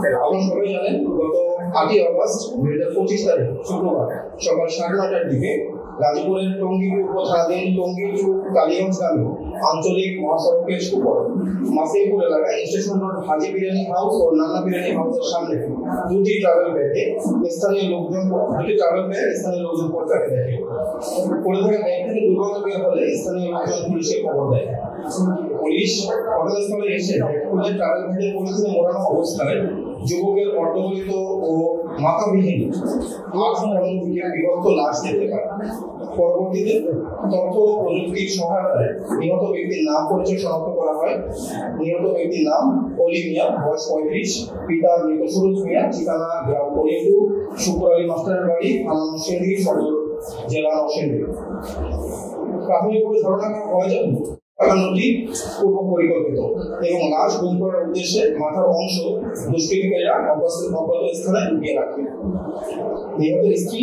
আপনারা সবাই জানেন গত 8ই অগস্ট 2025 তারিখ শুক্রবার সকাল 9:30টার দিকে গাজীপুরের টঙ্গী উপথানাধীন টঙ্গী টু কালীগঞ্জ গামী আঞ্চলিক মহাসড়কের উপর মাসিমপুর এলাকায় স্টেশন রোড হাজি বিরিয়ানি হাউস ও নান্না বিরিয়ানি হাউসের সামনে দুটি ট্রাভেল ব্যাগে স্থানীয় লোকজন পড়ে থাকে দেখে। পড়ে থাকা ব্যাগ থেকে দুর্গন্ধ বের হলে স্থানীয় লোকজন পুলিশে খবর দেয়। পুলিশ ঘটনাস্থলে এসে খুলে ট্রাভেল ব্যাগে পলিথিনে মোড়ানো অবস্থায় যুবকের অর্ধগলিত ও মাথাবিহীন বিভক্ত লাশ দেখতে পায়। পরবর্তীতে তথ্য প্রযুক্তির সহায়তায় নিহত ব্যক্তির নাম পরিচয় শনাক্ত করা হয়। নিহত ব্যক্তির নাম অলি মিয়া, বয়স 35, পিতা মৃত সুরজ মিয়া, ঠিকানা গ্রাম করিমপুর, শুকুর আলী মাস্টারের বাড়ি, থানা নরসিংদী সদর, জেলা নরসিংদী। প্রাথমিকভাবে ধারণা করা হয় যে হত্যাকাণ্ডটি পূর্ব পরিকল্পিত এবং লাশ গুম করার উদ্দেশ্যে মাথার অংশ দুষ্কৃতিকারীরা অজ্ঞাত স্থানে লুকিয়ে রাখে। নিহতের স্ত্রী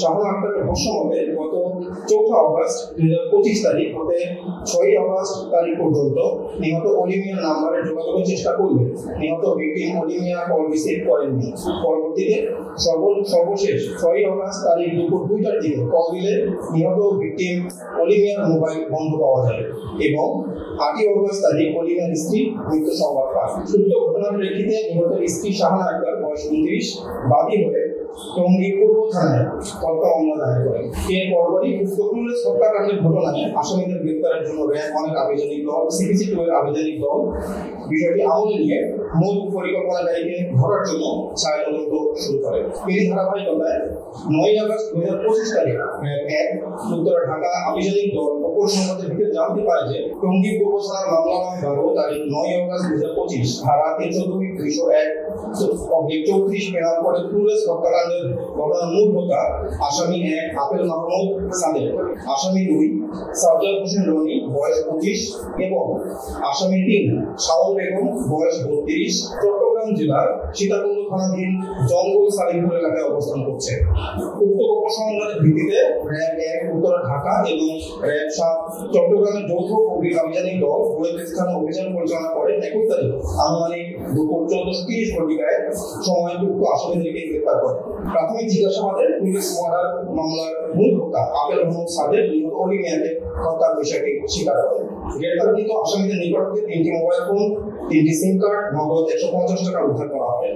শাহনা আক্তারের ভাষ্য মতে গত 4 অগস্ট 2025 তারিখ হতে 6 অগস্ট তারিখ পর্যন্ত নিহত অলি মিয়ার নাম্বারে যোগাযোগের চেষ্টা করলে নিহত ভিকটিম অলি মিয়া কল রিসিভ করেননি। পরবর্তীতে সর্বশেষ 6 অগস্ট তারিখ দুপুর 2টার দিকে কল দিলে নিহত ভিকটিম অলি মিয়ার মোবাইল বন্ধ পাওয়া যায় এবং 8 অগস্ট তারিখ অলি মিয়ার স্ত্রী মৃত্যু সংবাদ পায়। সূত্র ঘটনার প্রেক্ষিতে নিহতের স্ত্রী শাহনা আক্তার বয়স 29 বাদী হয়ে টঙ্গী পূর্ব থানায় হত্যা মামলা দায়ের করেন। এর পরপরই উক্ত হত্যাকাণ্ডের ঘটনায় আসামিদের গ্রেপ্তারের জন্য র্যাব অনেক আবেদনিক দল, সিপিসি 2 এর আবেদনিক দল বিষয়টি আমলে নিয়ে মূল পরিকল্পনাকারীকে ধরার জন্য ছায়া তদন্ত শুরু করে। এই ধারাবাহিকতায় 9 আগস্ট 2025 তারিখ র্যাব 1 উত্তর ঢাকা আবেদনিক দল অপর সংবাদের ভিতরে জানতে পারে যে টঙ্গী পূর্ব থানার মামলা নম্বর তারিখ 9 আগস্ট 2025 ধারা 302-201-34 পেনাল কোডে পুলিশ হত্যাকাণ্ডের ঘটনার মূল হোতা আসামি 1 আপেল মাহমুদ সাদেক, আসামি 2 সাজ্জাদ হোসেন রনি বয়স 25 এবং আসামি 3 শাওন বেগম বয়স 32 চট্টগ্রাম জেলার সীতাকুণ্ড থানাধীন জঙ্গল সালিমপুর এলাকায় অবস্থান করছে। উক্ত উপসংহারের ভিত্তিতে র্যাব 1 উত্তর ঢাকা এবং র্যাব 7 চট্টগ্রামের যৌথ অভিযানিক দল উভয় স্থানে অভিযান পরিচালনা করে 21 তারিখ আনুমানিক দুপুর 14:30 ঘটিকায় সময় উক্ত আসামিদেরকে গ্রেপ্তার করে। প্রাথমিক জিজ্ঞাসাবাদে পুলিশ মার্ডার মামলার মূল হোতা আপেল মাহমুদ সাদেক নিহত অলি মিয়াকে হত্যার বিষয়টি স্বীকার করে। গ্রেপ্তারকৃত আসামিদের নিকট থেকে 3টি মোবাইল ফোন, 3টি সিম কার্ড, নগদ 150 টাকা উদ্ধার করা হয়।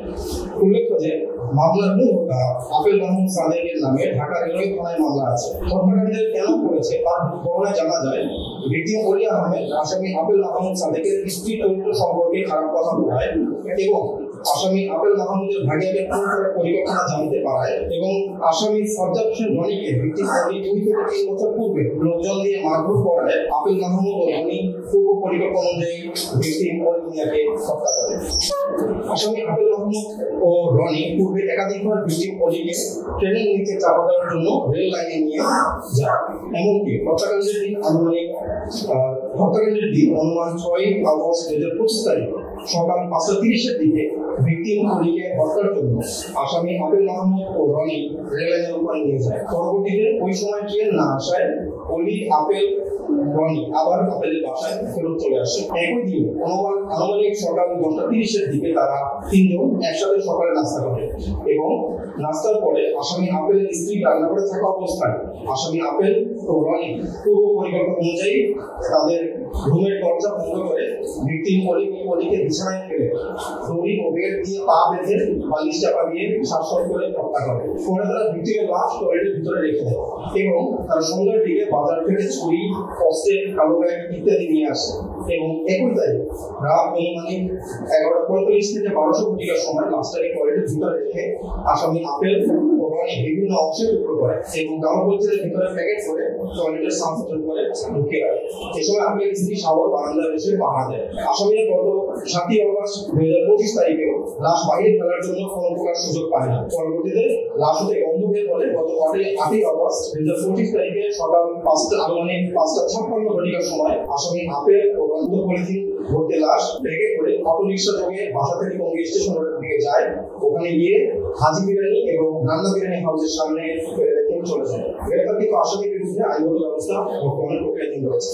উল্লেখ্য যে মামলার মূল হোতা আপেল মাহমুদ সাদেকের নামে ঢাকা রেলওয়ে থানায় মামলা আছে। হত্যাকাণ্ডের কেন করেছে তার বর্ণনায় জানা যায় ভিকটিম অলি আহমেদ আসামি আপেল মাহমুদ সাদেকের স্ত্রী চরিত্র সম্পর্কে খারাপ কথা বলায় এবং আসামি আপেল মাহমুদের ভাগিয়াকে খুন করার পরিকল্পনা জানতে পারায় এবং আসামি সাজ্জাদ হোসেন রনিকে ভিকটিম অলি 2 থেকে 3 বছর পূর্বে লোকজন দিয়ে মারধর করায় আপেল মাহমুদ ও রনি পূর্ব পরিকল্পনা অনুযায়ী ভিকটিম অলি মিয়াকে হত্যা করে। আসামি আপেল মাহমুদ ও রনি পূর্বে একাধিকবার ভিকটিম অলিকে ট্রেনিং নিতে চাপা দেওয়ার জন্য রেল লাইনে নিয়ে যায়। এমনকি হত্যাকাণ্ডের দিন অনুমান 6 আগস্ট 2025 তারিখ সকাল 5:30 দিকে ভিকটিম অলিকে হত্যার জন্য আসামি আপেল মাহমুদ ও রনি রেল লাইনের উপরে নিয়ে যায়। পরবর্তীতে ওই সময় ট্রেন না আসায় অলি, আপেল, রনি আবার আপেলের বাসায় ফেরত চলে আসে। একই দিন আনুমানিক সকাল 10:30 দিকে তারা 3 জন একসাথে সকালে নাস্তা করে এবং নাস্তার পরে আসামি আপেলের স্ত্রী রান্না করে থাকা অবস্থায় আসামি আপেল ও রনি পূর্ব পরিকল্পনা অনুযায়ী তাদের রুমের দরজা বন্ধ করে ভিকটিম অলিকে বিছানায় ফেলে দড়ি ও বেল্ট দিয়ে পা বেঁধে বালিশ চাপা দিয়ে শ্বাসরোধ করে হত্যা করে। পরে তারা ভিকটিমের লাশ টয়লেটের ভিতরে রেখে দেয় এবং তারা সন্ধ্যার দিকে বাজার থেকে ছুরি, অস্ত্রের কালো ব্যাগ ইত্যাদি নিয়ে আসে এবং 21 তারিখ রাত অনুমানিক 11:45 থেকে 12:00 ঘটিকার সময় লাশটাকে টয়লেটের ভিতরে রেখে আসামি আপেল ও রনি বিভিন্ন অংশে টুকরো করে এবং কালো বলছিলের ভিতরে প্যাকেট করে টয়লেটের সানসেটের উপরে ঢুকিয়ে রাখে। এই সময় আপেলের স্ত্রী শাওন বারান্দায় বসে পাহারা দেয়। আসামিরা গত 7 আগস্ট 2025 তারিখেও লাশ বাইরে ফেলার জন্য কোনো প্রকার সুযোগ পায় না। পরবর্তীতে লাশ হতে গন্ধ বের হলে গত 8 আগস্ট 2025 তারিখে সকাল 5:56 ঘটিকার সময় আসামি আপেল ও রনি পলিথিন ভর্তি লাশ ব্যাগে করে অটোরিকশা যোগে বাসা থেকে টঙ্গী স্টেশন রোডের দিকে যায়। ওখানে গিয়ে হাজি বিরিয়ানি এবং নান্না বিরিয়ানি হাউসের সামনে ফেলে রেখে চলে যায়। গ্রেপ্তারকৃত আসামির বিরুদ্ধে আইনগত ব্যবস্থা বর্তমানে প্রক্রিয়াধীন রয়েছে।